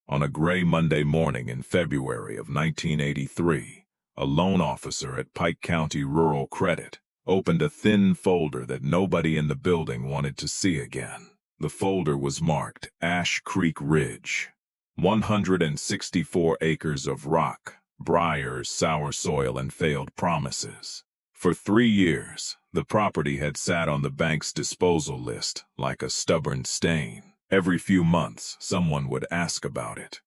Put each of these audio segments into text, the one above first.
On a gray Monday morning in February of 1983, a loan officer at Pike County Rural Credit opened a thin folder that nobody in the building wanted to see again. The folder was marked Ash Creek Ridge. 164 acres of rock, briars, sour soil, and failed promises. For 3 years, the property had sat on the bank's disposal list like a stubborn stain. Every few months, someone would ask about it.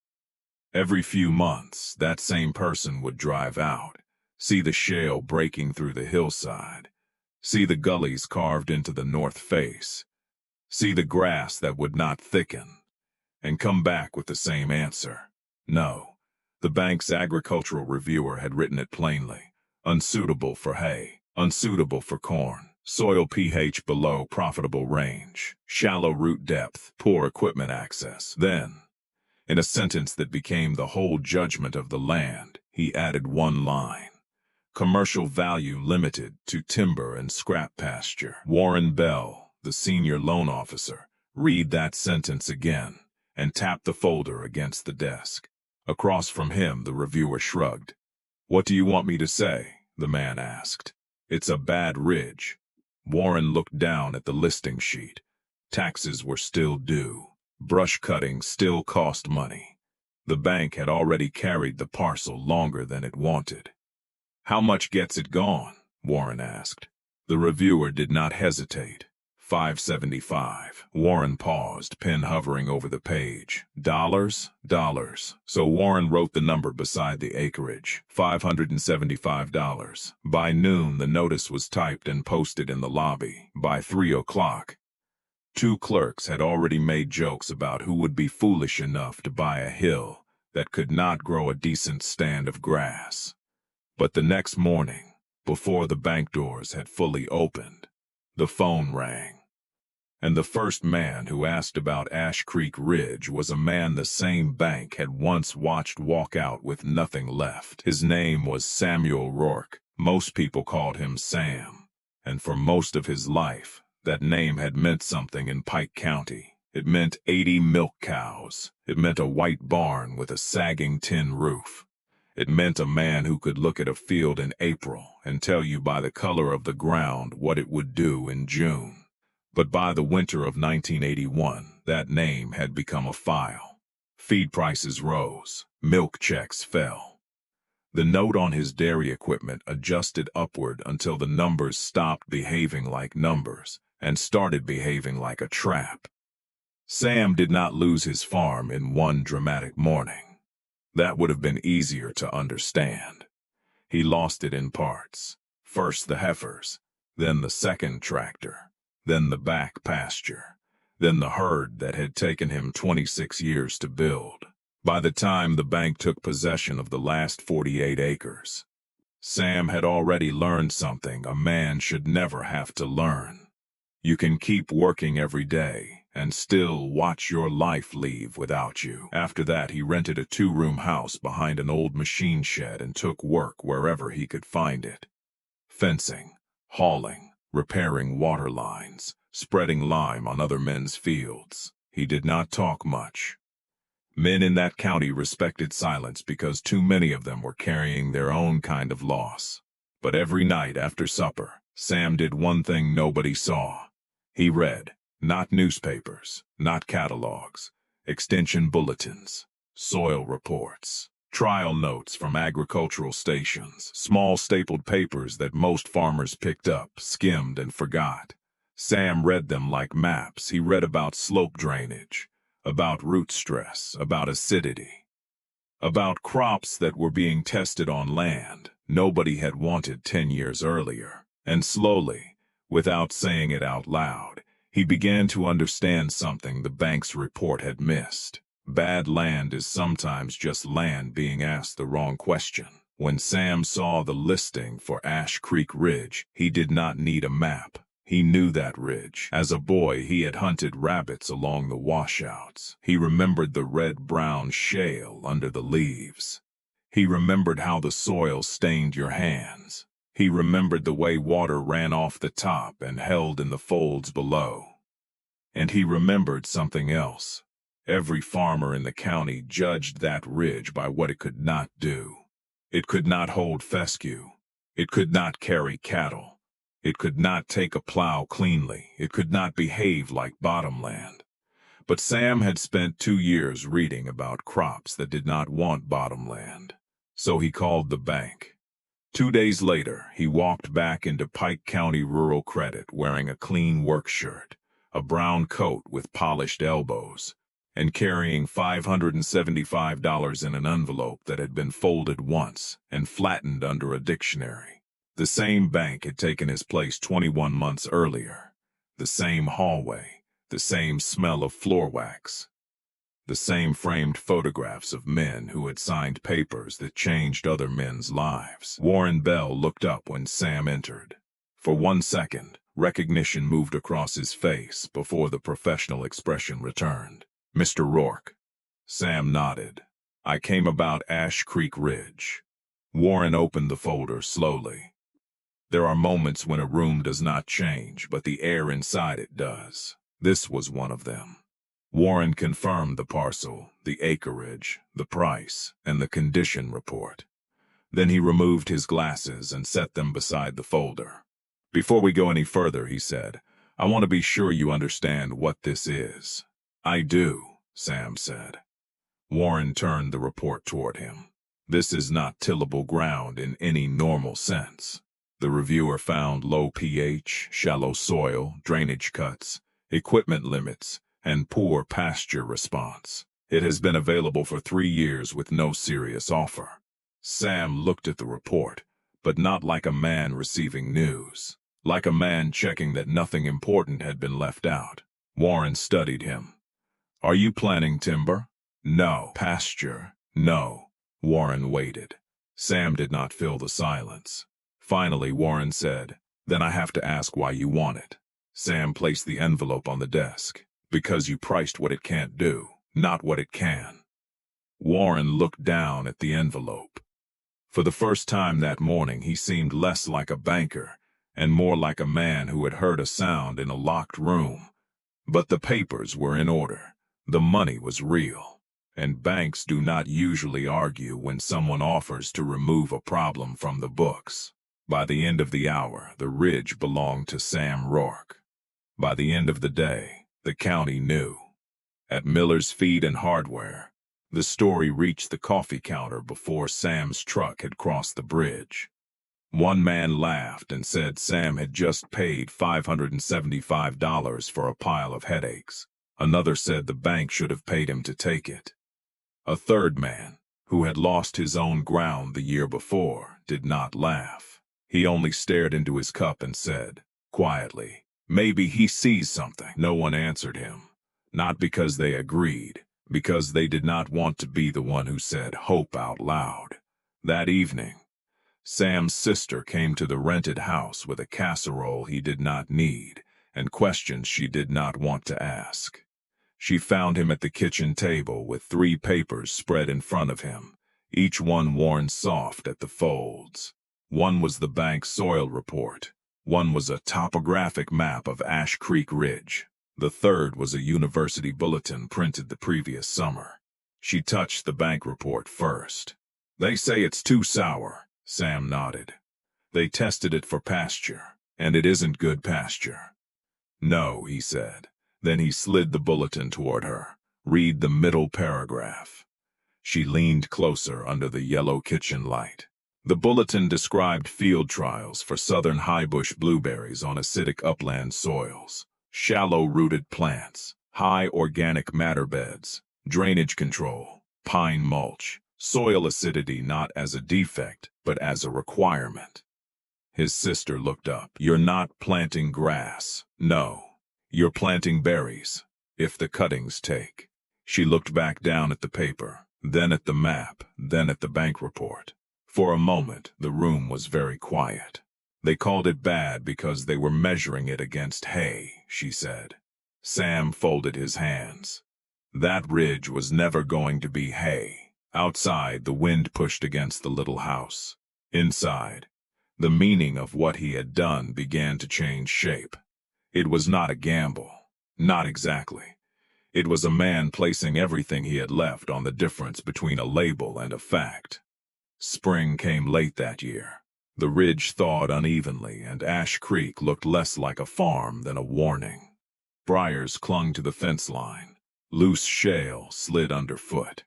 Every few months, that same person would drive out, see the shale breaking through the hillside, see the gullies carved into the north face, see the grass that would not thicken, and come back with the same answer. No, the bank's agricultural reviewer had written it plainly. Unsuitable for hay, unsuitable for corn, soil pH below profitable range, shallow root depth, poor equipment access. Then, in a sentence that became the whole judgment of the land, he added one line. Commercial value limited to timber and scrap pasture. Warren Bell, the senior loan officer, read that sentence again and tapped the folder against the desk. Across from him, the reviewer shrugged. "What do you want me to say?" the man asked. "It's a bad ridge." Warren looked down at the listing sheet. Taxes were still due. Brush cutting still cost money. The bank had already carried the parcel longer than it wanted. "How much gets it gone?" Warren asked. The reviewer did not hesitate. $575. Warren paused, pen hovering over the page. Dollars? So Warren wrote the number beside the acreage. $575. By noon, the notice was typed and posted in the lobby. By 3 o'clock, 2 clerks had already made jokes about who would be foolish enough to buy a hill that could not grow a decent stand of grass. But the next morning, before the bank doors had fully opened, the phone rang. And the first man who asked about Ash Creek Ridge was a man the same bank had once watched walk out with nothing left. His name was Samuel Rourke. Most people called him Sam. And for most of his life, that name had meant something in Pike County. It meant 80 milk cows. It meant a white barn with a sagging tin roof. It meant a man who could look at a field in April and tell you by the color of the ground what it would do in June. But by the winter of 1981, that name had become a file. Feed prices rose. Milk checks fell. The note on his dairy equipment adjusted upward until the numbers stopped behaving like numbers and started behaving like a trap. Sam did not lose his farm in one dramatic morning. That would have been easier to understand. He lost it in parts. First the heifers, then the second tractor, then the back pasture, then the herd that had taken him 26 years to build. By the time the bank took possession of the last 48 acres, Sam had already learned something a man should never have to learn. You can keep working every day and still watch your life leave without you. After that, he rented a 2-room house behind an old machine shed and took work wherever he could find it. Fencing, hauling, repairing water lines, spreading lime on other men's fields. He did not talk much. Men in that county respected silence because too many of them were carrying their own kind of loss. But every night after supper, Sam did one thing nobody saw. He read, not newspapers, not catalogs, extension bulletins, soil reports, trial notes from agricultural stations, small stapled papers that most farmers picked up, skimmed, and forgot. Sam read them like maps. He read about slope drainage, about root stress, about acidity, about crops that were being tested on land nobody had wanted 10 years earlier. And slowly, without saying it out loud, he began to understand something the bank's report had missed. Bad land is sometimes just land being asked the wrong question. When Sam saw the listing for Ash Creek Ridge, he did not need a map. He knew that ridge. As a boy, he had hunted rabbits along the washouts. He remembered the red-brown shale under the leaves. He remembered how the soil stained your hands. He remembered the way water ran off the top and held in the folds below. And he remembered something else. Every farmer in the county judged that ridge by what it could not do. It could not hold fescue. It could not carry cattle. It could not take a plow cleanly. It could not behave like bottomland. But Sam had spent 2 years reading about crops that did not want bottomland. So he called the bank. 2 days later, he walked back into Pike County Rural Credit wearing a clean work shirt, a brown coat with polished elbows, and carrying $575 in an envelope that had been folded once and flattened under a dictionary. The same bank had taken his place 21 months earlier. The same hallway, the same smell of floor wax, the same framed photographs of men who had signed papers that changed other men's lives. Warren Bell looked up when Sam entered. For 1 second, recognition moved across his face before the professional expression returned. "Mr. Rourke." Sam nodded. "I came about Ash Creek Ridge." Warren opened the folder slowly. There are moments when a room does not change, but the air inside it does. This was one of them. Warren confirmed the parcel, the acreage, the price, and the condition report. Then he removed his glasses and set them beside the folder. "Before we go any further," he said, "I want to be sure you understand what this is." "I do," Sam said. Warren turned the report toward him. "This is not tillable ground in any normal sense." The reviewer found low pH, shallow soil, drainage cuts, equipment limits, and poor pasture response. It has been available for 3 years with no serious offer. Sam looked at the report, but not like a man receiving news, like a man checking that nothing important had been left out. Warren studied him. "Are you planting timber?" "No." "Pasture?" "No." Warren waited. Sam did not fill the silence. Finally, Warren said, "Then I have to ask why you want it." Sam placed the envelope on the desk. "Because you priced what it can't do, not what it can." Warren looked down at the envelope. For the first time that morning, he seemed less like a banker and more like a man who had heard a sound in a locked room. But the papers were in order. The money was real. And banks do not usually argue when someone offers to remove a problem from the books. By the end of the hour, the ridge belonged to Sam Rourke. By the end of the day, the county knew. At Miller's Feed and Hardware, the story reached the coffee counter before Sam's truck had crossed the bridge. One man laughed and said Sam had just paid $575 for a pile of headaches. Another said the bank should have paid him to take it. A third man, who had lost his own ground the year before, did not laugh. He only stared into his cup and said, quietly, "Maybe he sees something." No one answered him. Not because they agreed, because they did not want to be the one who said hope out loud. That evening, Sam's sister came to the rented house with a casserole he did not need and questions she did not want to ask. She found him at the kitchen table with 3 papers spread in front of him, each one worn soft at the folds. One was the bank's soil report. One was a topographic map of Ash Creek Ridge. The third was a university bulletin printed the previous summer. She touched the bank report first. "They say it's too sour," Sam nodded. "They tested it for pasture, and it isn't good pasture." "No," he said. Then he slid the bulletin toward her. "Read the middle paragraph." She leaned closer under the yellow kitchen light. The bulletin described field trials for southern highbush blueberries on acidic upland soils, shallow-rooted plants, high organic matter beds, drainage control, pine mulch, soil acidity not as a defect, but as a requirement. His sister looked up. "You're not planting grass." "No. You're planting berries, if the cuttings take." She looked back down at the paper, then at the map, then at the bank report. For a moment, the room was very quiet. "They called it bad because they were measuring it against hay," she said. Sam folded his hands. That ridge was never going to be hay. Outside, the wind pushed against the little house. Inside, the meaning of what he had done began to change shape. It was not a gamble. Not exactly. It was a man placing everything he had left on the difference between a label and a fact. Spring came late that year. The ridge thawed unevenly, and Ash Creek looked less like a farm than a warning. Briars clung to the fence line. Loose shale slid underfoot.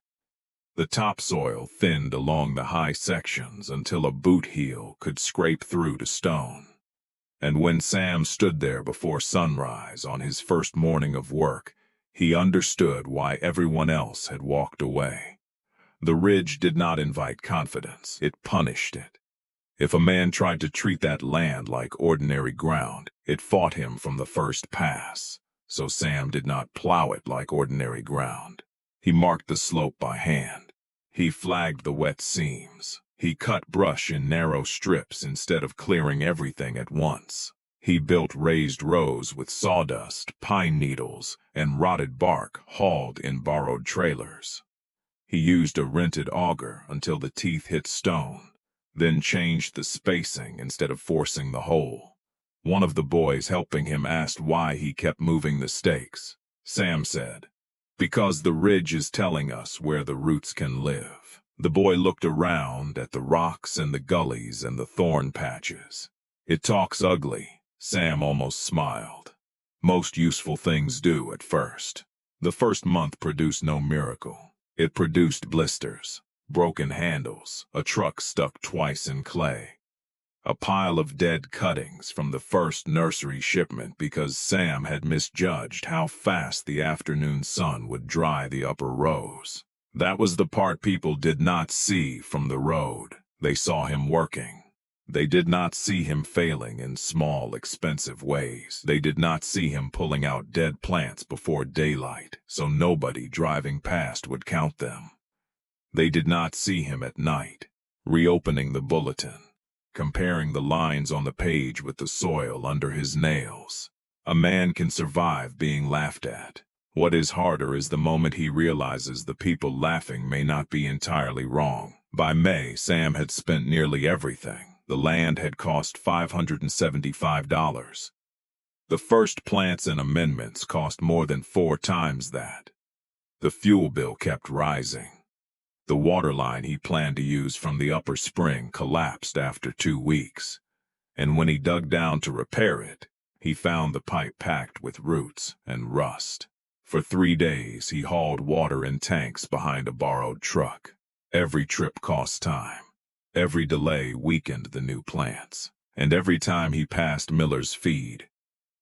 The topsoil thinned along the high sections until a boot heel could scrape through to stone. And when Sam stood there before sunrise on his first morning of work, he understood why everyone else had walked away. The ridge did not invite confidence, it punished it. If a man tried to treat that land like ordinary ground, it fought him from the first pass. So Sam did not plow it like ordinary ground. He marked the slope by hand. He flagged the wet seams. He cut brush in narrow strips instead of clearing everything at once. He built raised rows with sawdust, pine needles, and rotted bark hauled in borrowed trailers. He used a rented auger until the teeth hit stone, then changed the spacing instead of forcing the hole. One of the boys helping him asked why he kept moving the stakes. Sam said, "Because the ridge is telling us where the roots can live." The boy looked around at the rocks and the gullies and the thorn patches. "It talks ugly," Sam almost smiled. Most useful things do at first. The first month produced no miracle. It produced blisters, broken handles, a truck stuck twice in clay, a pile of dead cuttings from the first nursery shipment because Sam had misjudged how fast the afternoon sun would dry the upper rows. That was the part people did not see from the road. They saw him working. They did not see him failing in small, expensive ways. They did not see him pulling out dead plants before daylight, so nobody driving past would count them. They did not see him at night, reopening the bulletin, comparing the lines on the page with the soil under his nails. A man can survive being laughed at. What is harder is the moment he realizes the people laughing may not be entirely wrong. By May, Sam had spent nearly everything. The land had cost $575. The first plants and amendments cost more than 4 times that. The fuel bill kept rising. The water line he planned to use from the upper spring collapsed after 2 weeks, and when he dug down to repair it, he found the pipe packed with roots and rust. For 3 days he hauled water in tanks behind a borrowed truck. Every trip cost time. Every delay weakened the new plants, and every time he passed Miller's feed,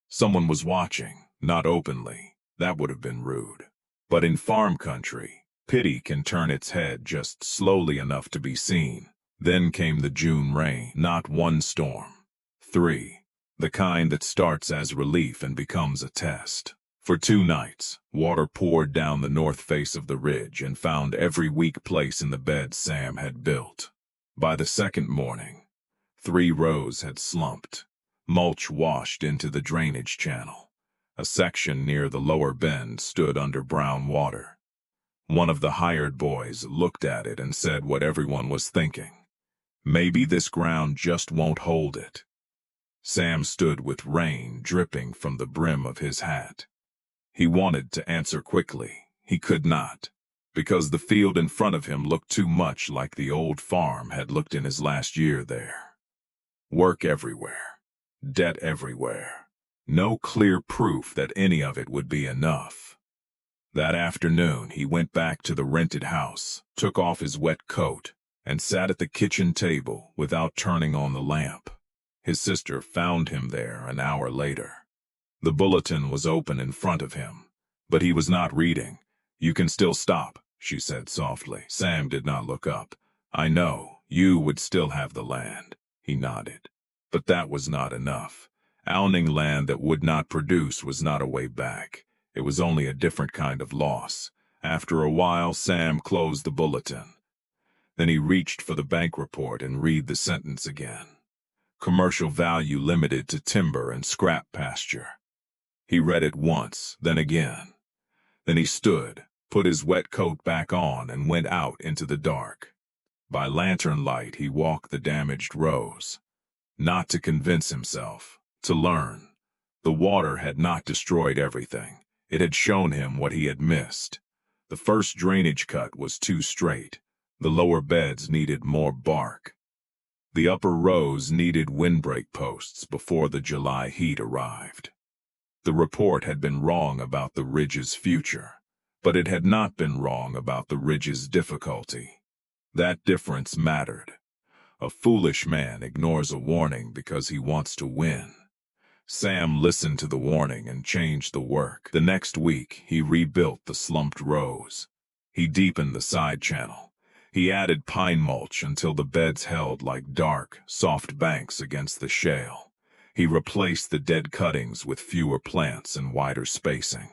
someone was watching, not openly. That would have been rude. But in farm country, pity can turn its head just slowly enough to be seen. Then came the June rain, not one storm. 3. The kind that starts as relief and becomes a test. For 2 nights, water poured down the north face of the ridge and found every weak place in the bed Sam had built. By the second morning, 3 rows had slumped. Mulch washed into the drainage channel. A section near the lower bend stood under brown water. One of the hired boys looked at it and said what everyone was thinking. Maybe this ground just won't hold it. Sam stood with rain dripping from the brim of his hat. He wanted to answer quickly. He could not, because the field in front of him looked too much like the old farm had looked in his last year there. Work everywhere. Debt everywhere. No clear proof that any of it would be enough. That afternoon he went back to the rented house, took off his wet coat, and sat at the kitchen table without turning on the lamp. His sister found him there an hour later. The bulletin was open in front of him, but he was not reading. "You can still stop," she said softly. Sam did not look up. "I know, you would still have the land," he nodded. But that was not enough. Owning land that would not produce was not a way back. It was only a different kind of loss. After a while, Sam closed the bulletin. Then he reached for the bank report and read the sentence again. Commercial value limited to timber and scrap pasture. He read it once, then again. Then he stood, put his wet coat back on, and went out into the dark. By lantern light he walked the damaged rows. Not to convince himself, to learn. The water had not destroyed everything. It had shown him what he had missed. The first drainage cut was too straight. The lower beds needed more bark. The upper rows needed windbreak posts before the July heat arrived. The report had been wrong about the ridge's future, but it had not been wrong about the ridge's difficulty. That difference mattered. A foolish man ignores a warning because he wants to win. Sam listened to the warning and changed the work. The next week, he rebuilt the slumped rows. He deepened the side channel. He added pine mulch until the beds held like dark, soft banks against the shale. He replaced the dead cuttings with fewer plants and wider spacing.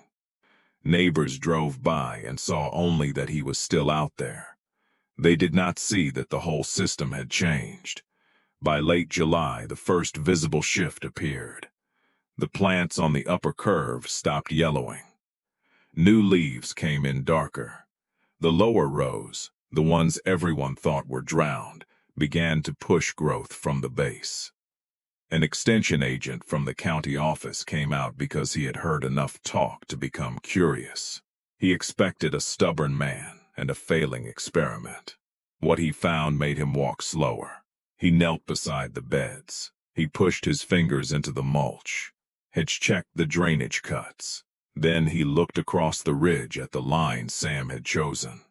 Neighbors drove by and saw only that he was still out there. They did not see that the whole system had changed. By late July, the first visible shift appeared. The plants on the upper curve stopped yellowing. New leaves came in darker. The lower rows, the ones everyone thought were drowned, began to push growth from the base. An extension agent from the county office came out because he had heard enough talk to become curious. He expected a stubborn man and a failing experiment. What he found made him walk slower. He knelt beside the beds. He pushed his fingers into the mulch. He checked the drainage cuts. Then he looked across the ridge at the line Sam had chosen.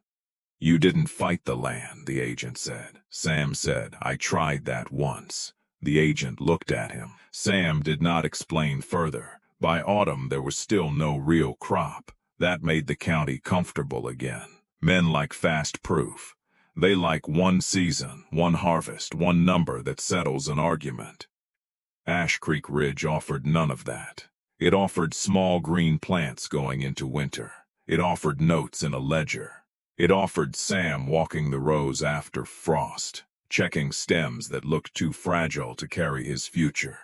"You didn't fight the land," the agent said. Sam said, "I tried that once." The agent looked at him. Sam did not explain further. By autumn, there was still no real crop. That made the county comfortable again. Men like fast proof. They like one season, one harvest, one number that settles an argument. Ash Creek Ridge offered none of that. It offered small green plants going into winter. It offered notes in a ledger. It offered Sam walking the rows after frost, checking stems that looked too fragile to carry his future.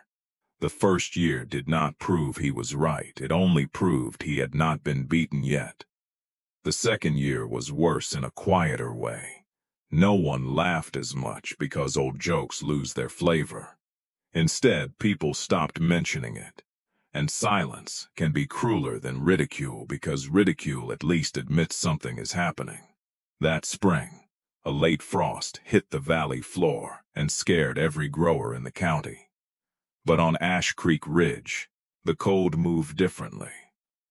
The first year did not prove he was right. It only proved he had not been beaten yet. The second year was worse in a quieter way. No one laughed as much because old jokes lose their flavor. Instead, people stopped mentioning it. And silence can be crueler than ridicule because ridicule at least admits something is happening. That spring, a late frost hit the valley floor and scared every grower in the county. But on Ash Creek Ridge, the cold moved differently.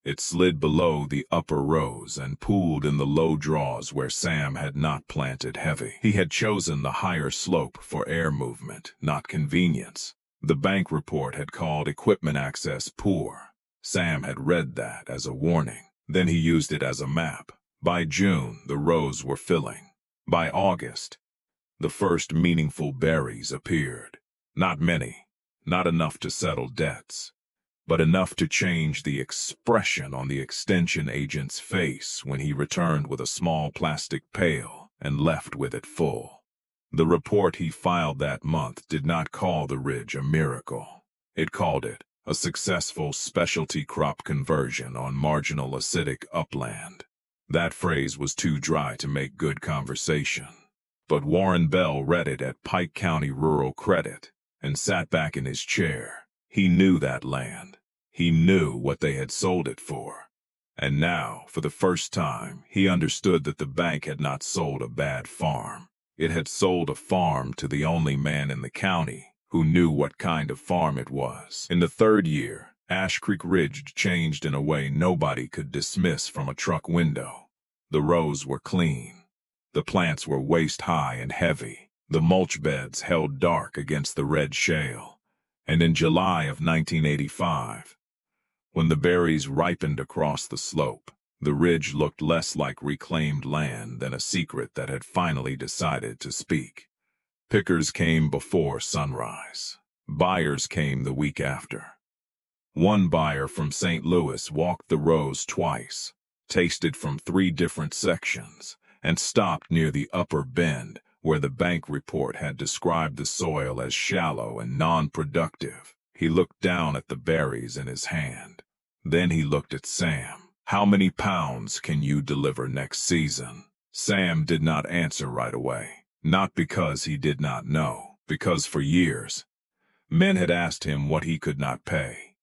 It slid below the upper rows and pooled in the low draws where Sam had not planted heavy. He had chosen the higher slope for air movement, not convenience. The bank report had called equipment access poor. Sam had read that as a warning. Then he used it as a map. By June, the rows were filling. By August, the first meaningful berries appeared. Not many, not enough to settle debts, but enough to change the expression on the extension agent's face when he returned with a small plastic pail and left with it full. The report he filed that month did not call the ridge a miracle. It called it a successful specialty crop conversion on marginal acidic upland. That phrase was too dry to make good conversation. But Warren Bell read it at Pike County Rural Credit and sat back in his chair. He knew that land. He knew what they had sold it for. And now, for the first time, he understood that the bank had not sold a bad farm. It had sold a farm to the only man in the county who knew what kind of farm it was. In the third year, Ash Creek Ridge changed in a way nobody could dismiss from a truck window. The rows were clean. The plants were waist-high and heavy. The mulch beds held dark against the red shale. And in July of 1985, when the berries ripened across the slope, the ridge looked less like reclaimed land than a secret that had finally decided to speak. Pickers came before sunrise. Buyers came the week after. One buyer from St. Louis walked the rows twice, tasted from 3 different sections, and stopped near the upper bend where the bank report had described the soil as shallow and non-productive. He looked down at the berries in his hand. Then he looked at Sam. "How many pounds can you deliver next season?" Sam did not answer right away. Not because he did not know, because for years, men had asked him what he could not pay,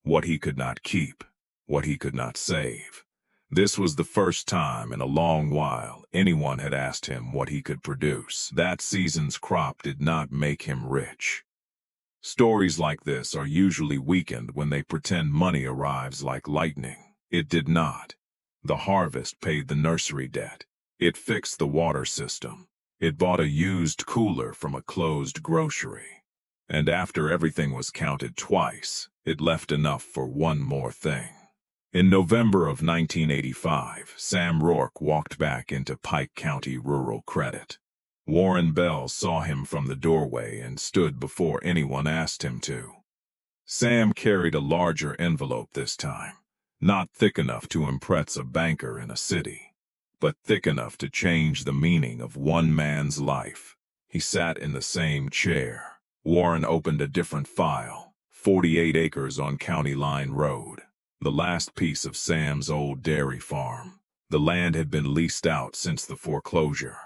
what he could not keep, what he could not save. This was the first time in a long while anyone had asked him what he could produce. That season's crop did not make him rich. Stories like this are usually weakened when they pretend money arrives like lightning. It did not. The harvest paid the nursery debt. It fixed the water system. It bought a used cooler from a closed grocery. And after everything was counted twice, it left enough for one more thing. In November of 1985, Sam Rourke walked back into Pike County Rural Credit. Warren Bell saw him from the doorway and stood before anyone asked him to. Sam carried a larger envelope this time, not thick enough to impress a banker in a city, but thick enough to change the meaning of one man's life. He sat in the same chair. Warren opened a different file, 48 acres on County Line Road, the last piece of Sam's old dairy farm. The land had been leased out since the foreclosure.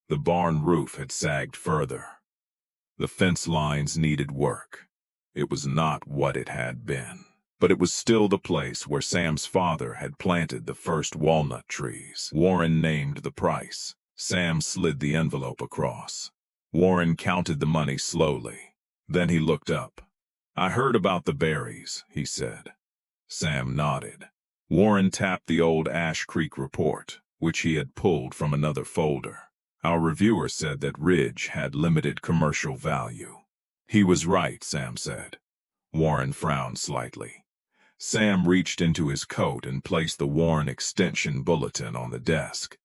The barn roof had sagged further. The fence lines needed work. It was not what it had been, but it was still the place where Sam's father had planted the first walnut trees. Warren named the price. Sam slid the envelope across. Warren counted the money slowly. Then he looked up. "I heard about the berries," he said. Sam nodded. Warren tapped the old Ash Creek report, which he had pulled from another folder. "Our reviewer said that Ridge had limited commercial value." "He was right," Sam said. Warren frowned slightly. Sam reached into his coat and placed the Warren Extension bulletin on the desk.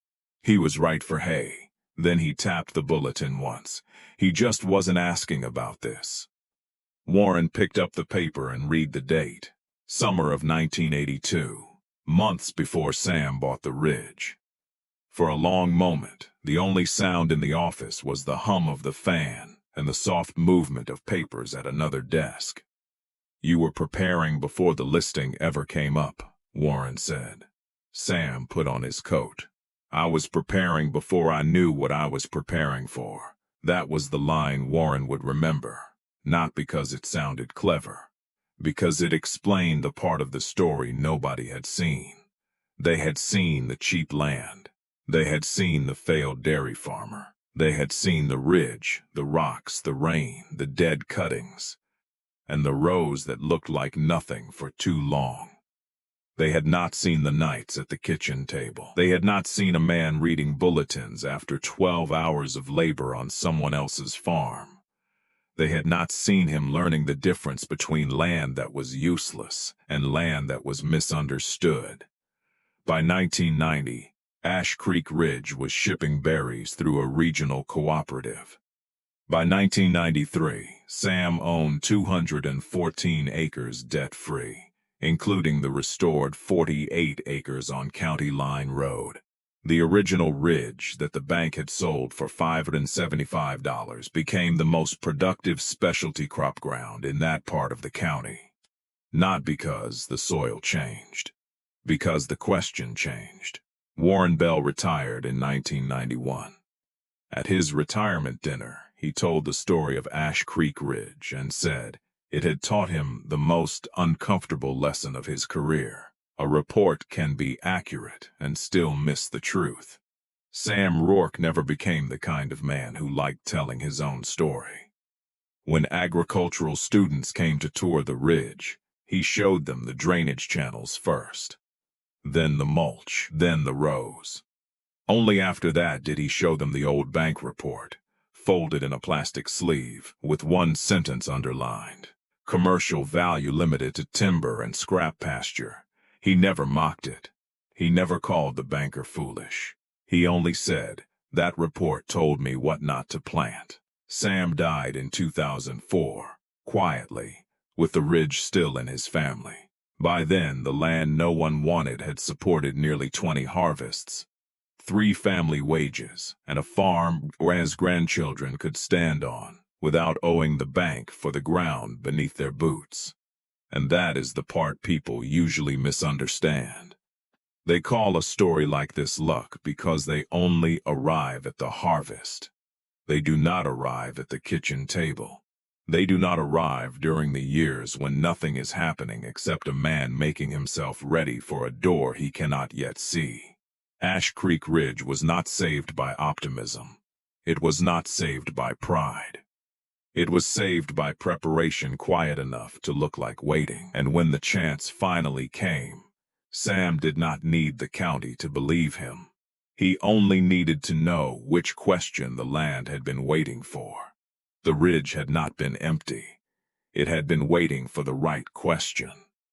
"He was right for hay." Then he tapped the bulletin once. "He just wasn't asking about this." Warren picked up the paper and read the date. Summer of 1982, months before Sam bought the Ridge. For a long moment, the only sound in the office was the hum of the fan and the soft movement of papers at another desk. "You were preparing before the listing ever came up," Warren said. Sam put on his coat. "I was preparing before I knew what I was preparing for." That was the line Warren would remember, not because it sounded clever, because it explained the part of the story nobody had seen. They had seen the cheap land. They had seen the failed dairy farmer. They had seen the ridge, the rocks, the rain, the dead cuttings, and the rows that looked like nothing for too long. They had not seen the nights at the kitchen table. They had not seen a man reading bulletins after 12 hours of labor on someone else's farm. They had not seen him learning the difference between land that was useless and land that was misunderstood. By 1990, Ash Creek Ridge was shipping berries through a regional cooperative. By 1993, Sam owned 214 acres debt-free, including the restored 48 acres on County Line Road. The original Ridge that the bank had sold for $575 became the most productive specialty crop ground in that part of the county. Not because the soil changed, because the question changed. Warren Bell retired in 1991. At his retirement dinner, he told the story of Ash Creek Ridge and said it had taught him the most uncomfortable lesson of his career. A report can be accurate and still miss the truth. Sam Rourke never became the kind of man who liked telling his own story. When agricultural students came to tour the Ridge, he showed them the drainage channels first, then the mulch, then the rows. Only after that did he show them the old bank report, folded in a plastic sleeve, with one sentence underlined: commercial value limited to timber and scrap pasture. He never mocked it. He never called the banker foolish. He only said, "That report told me what not to plant." Sam died in 2004, quietly, with the Ridge still in his family. By then, the land no one wanted had supported nearly 20 harvests, 3 family wages, and a farm his grandchildren could stand on, without owing the bank for the ground beneath their boots. And that is the part people usually misunderstand. They call a story like this luck because they only arrive at the harvest. They do not arrive at the kitchen table. They do not arrive during the years when nothing is happening except a man making himself ready for a door he cannot yet see. Ash Creek Ridge was not saved by optimism. It was not saved by pride. It was saved by preparation quiet enough to look like waiting. And when the chance finally came, Sam did not need the county to believe him. He only needed to know which question the land had been waiting for. The ridge had not been empty. It had been waiting for the right question.